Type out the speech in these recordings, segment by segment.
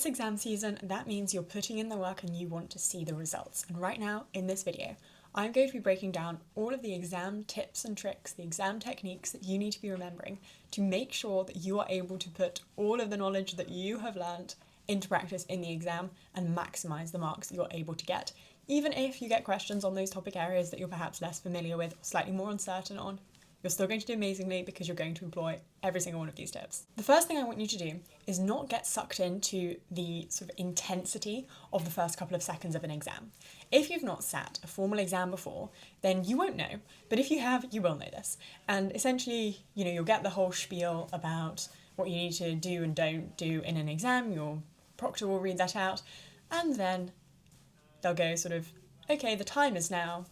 It's exam season, and that means you're putting in the work and you want to see the results. And right now, in this video, I'm going to be breaking down all of the exam tips and tricks, the exam techniques that you need to be remembering to make sure that you are able to put all of the knowledge that you have learned into practice in the exam and maximise the marks that you're able to get. Even if you get questions on those topic areas that you're perhaps less familiar with or slightly more uncertain on, you're still going to do amazingly because you're going to employ every single one of these tips. The first thing I want you to do is not get sucked into the sort of intensity of the first couple of seconds of an exam. If you've not sat a formal exam before, then you won't know. But if you have, you will know this. And essentially, you'll get the whole spiel about what you need to do and don't do in an exam. Your proctor will read that out. And then they'll go sort of, okay, the time is now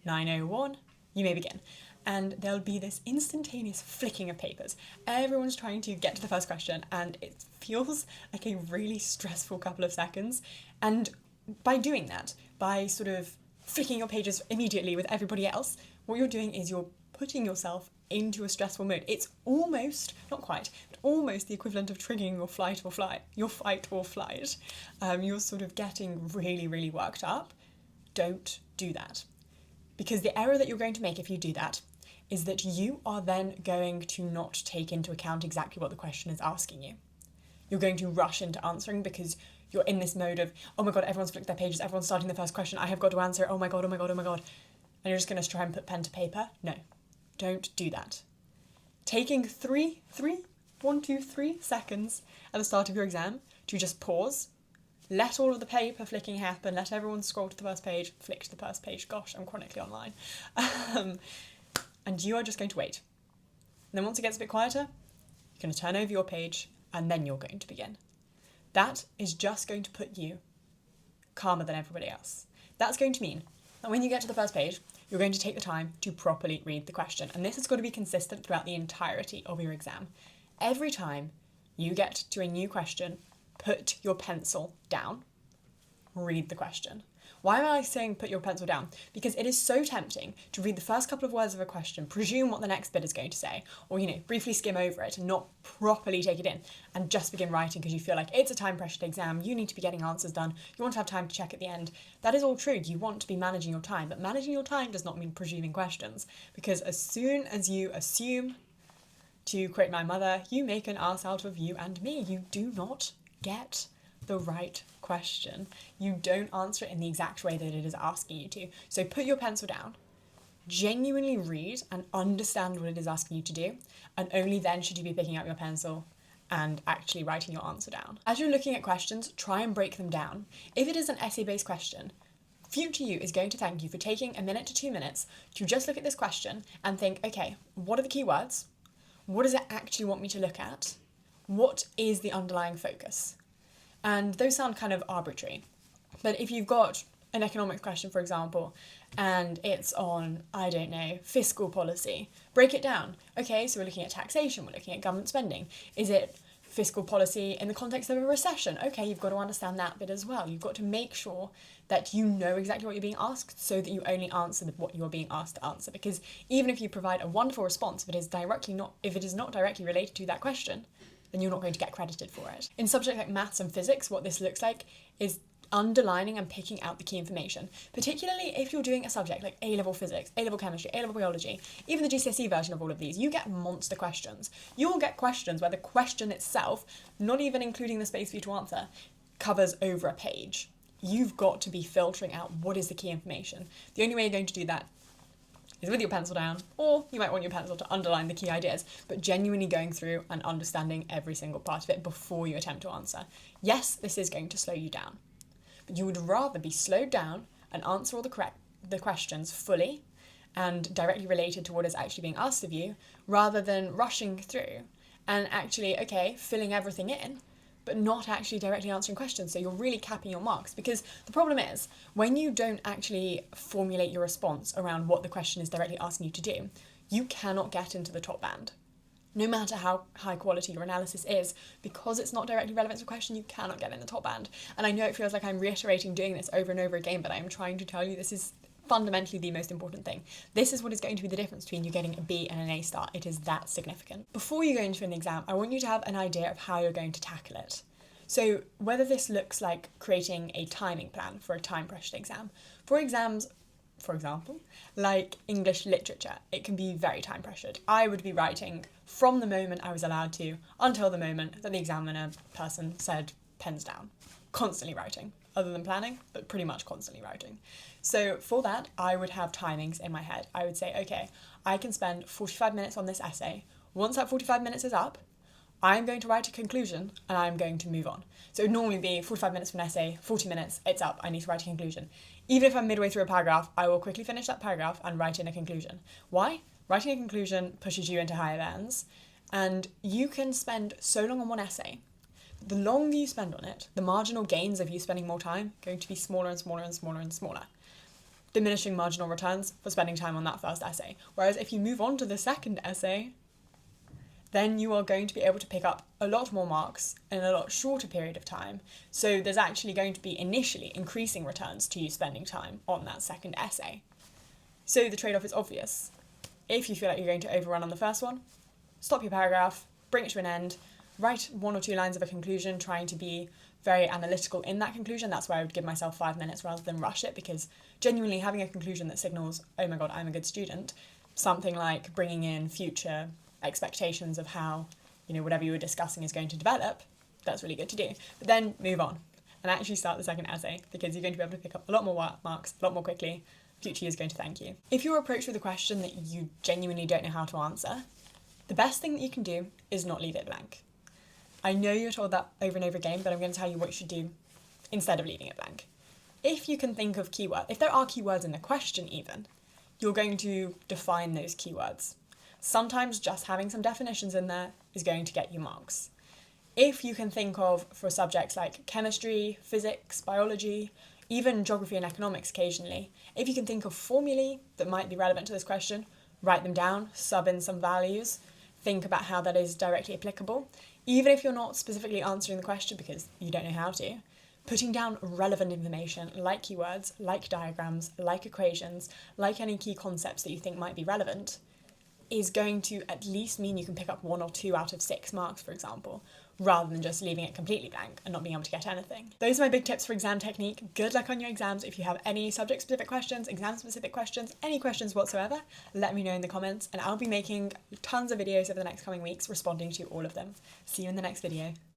9:01, you may begin. And there'll be this instantaneous flicking of papers. Everyone's trying to get to the first question, and it feels like a really stressful couple of seconds. And by doing that, by sort of flicking your pages immediately with everybody else, what you're doing is you're putting yourself into a stressful mode. It's almost, not quite, but almost the equivalent of triggering your fight or flight. You're sort of getting really, really worked up. Don't do that. Because the error that you're going to make if you do that is that you are then going to not take into account exactly what the question is asking you. You're going to rush into answering because you're in this mode of, oh my God, everyone's flicked their pages, everyone's starting the first question, I have got to answer it, oh my God, oh my God, oh my God. And you're just going to try and put pen to paper. No, don't do that. Taking 3 seconds at the start of your exam to just pause, let all of the paper flicking happen, let everyone scroll to the first page, flick to the first page, gosh, I'm chronically online. And you are just going to wait. And then once it gets a bit quieter, you're going to turn over your page and then you're going to begin. That is just going to put you calmer than everybody else. That's going to mean that when you get to the first page, you're going to take the time to properly read the question. And this has got to be consistent throughout the entirety of your exam. Every time you get to a new question, put your pencil down, read the question. Why am I saying put your pencil down? Because it is so tempting to read the first couple of words of a question, presume what the next bit is going to say, or, briefly skim over it and not properly take it in and just begin writing because you feel like it's a time-pressured exam, you need to be getting answers done, you want to have time to check at the end. That is all true, you want to be managing your time, but managing your time does not mean presuming questions, because as soon as you assume, to quote my mother, you make an ass out of you and me. You do not get the right question. You don't answer it in the exact way that it is asking you to. So put your pencil down, genuinely read and understand what it is asking you to do, and only then should you be picking up your pencil and actually writing your answer down. As you're looking at questions, try and break them down. If it is an essay-based question, future you is going to thank you for taking 1 minute to 2 minutes to just look at this question and think, okay, what are the key words? What does it actually want me to look at? What is the underlying focus? And those sound kind of arbitrary. But if you've got an economics question, for example, and it's on, I don't know, fiscal policy, break it down. Okay, so we're looking at taxation, we're looking at government spending. Is it fiscal policy in the context of a recession? Okay, you've got to understand that bit as well. You've got to make sure that you know exactly what you're being asked so that you only answer what you're being asked to answer. Because even if you provide a wonderful response, if it is not directly related to that question, then you're not going to get credited for it. In subjects like maths and physics, what this looks like is underlining and picking out the key information, particularly if you're doing a subject like A-level physics, A-level chemistry, A-level biology, even the GCSE version of all of these, you get monster questions. You will get questions where the question itself, not even including the space for you to answer, covers over a page. You've got to be filtering out what is the key information. The only way you're going to do that is with your pencil down, or you might want your pencil to underline the key ideas, but genuinely going through and understanding every single part of it before you attempt to answer. Yes, this is going to slow you down, but you would rather be slowed down and answer all the questions fully and directly related to what is actually being asked of you, rather than rushing through and actually, filling everything in, but not actually directly answering questions. So you're really capping your marks, because the problem is when you don't actually formulate your response around what the question is directly asking you to do, you cannot get into the top band. No matter how high quality your analysis is, because it's not directly relevant to the question, you cannot get in the top band. And I know it feels like I'm reiterating doing this over and over again, but I'm trying to tell you this is fundamentally the most important thing. This is what is going to be the difference between you getting a B and an A star. It is that significant. Before you go into an exam, I want you to have an idea of how you're going to tackle it. So whether this looks like creating a timing plan for a time-pressured exam, for exams, for example, like English literature, it can be very time-pressured. I would be writing from the moment I was allowed to until the moment that the examiner person said pens down. Constantly writing, other than planning, but pretty much constantly writing. So for that, I would have timings in my head. I would say, okay, I can spend 45 minutes on this essay. Once that 45 minutes is up, I'm going to write a conclusion and I'm going to move on. So it would normally be 45 minutes for an essay, 40 minutes, it's up, I need to write a conclusion. Even if I'm midway through a paragraph, I will quickly finish that paragraph and write in a conclusion. Why? Writing a conclusion pushes you into higher bands, and you can spend so long on one essay. The longer you spend on it, the marginal gains of you spending more time are going to be smaller and smaller and smaller and smaller. Diminishing marginal returns for spending time on that first essay. Whereas if you move on to the second essay, then you are going to be able to pick up a lot more marks in a lot shorter period of time. So there's actually going to be initially increasing returns to you spending time on that second essay. So the trade-off is obvious. If you feel like you're going to overrun on the first one, stop your paragraph, bring it to an end, write 1 or 2 lines of a conclusion, trying to be very analytical in that conclusion. That's where I would give myself 5 minutes rather than rush it, because genuinely having a conclusion that signals, oh my god, I'm a good student, something like bringing in future expectations of how, whatever you were discussing is going to develop, that's really good to do. But then move on and actually start the second essay, because you're going to be able to pick up a lot more marks a lot more quickly. Future year is going to thank you. If you're approached with a question that you genuinely don't know how to answer, the best thing that you can do is not leave it blank. I know you're told that over and over again, but I'm going to tell you what you should do instead of leaving it blank. If you can think of keywords, if there are keywords in the question even, you're going to define those keywords. Sometimes just having some definitions in there is going to get you marks. If you can think of, for subjects like chemistry, physics, biology, even geography and economics occasionally, if you can think of formulae that might be relevant to this question, write them down, sub in some values, think about how that is directly applicable. Even if you're not specifically answering the question because you don't know how to, putting down relevant information like keywords, like diagrams, like equations, like any key concepts that you think might be relevant, is going to at least mean you can pick up 1 or 2 out of 6 marks, for example, rather than just leaving it completely blank and not being able to get anything. Those are my big tips for exam technique. Good luck on your exams. If you have any subject-specific questions, exam-specific questions, any questions whatsoever, let me know in the comments, and I'll be making tons of videos over the next coming weeks responding to all of them. See you in the next video.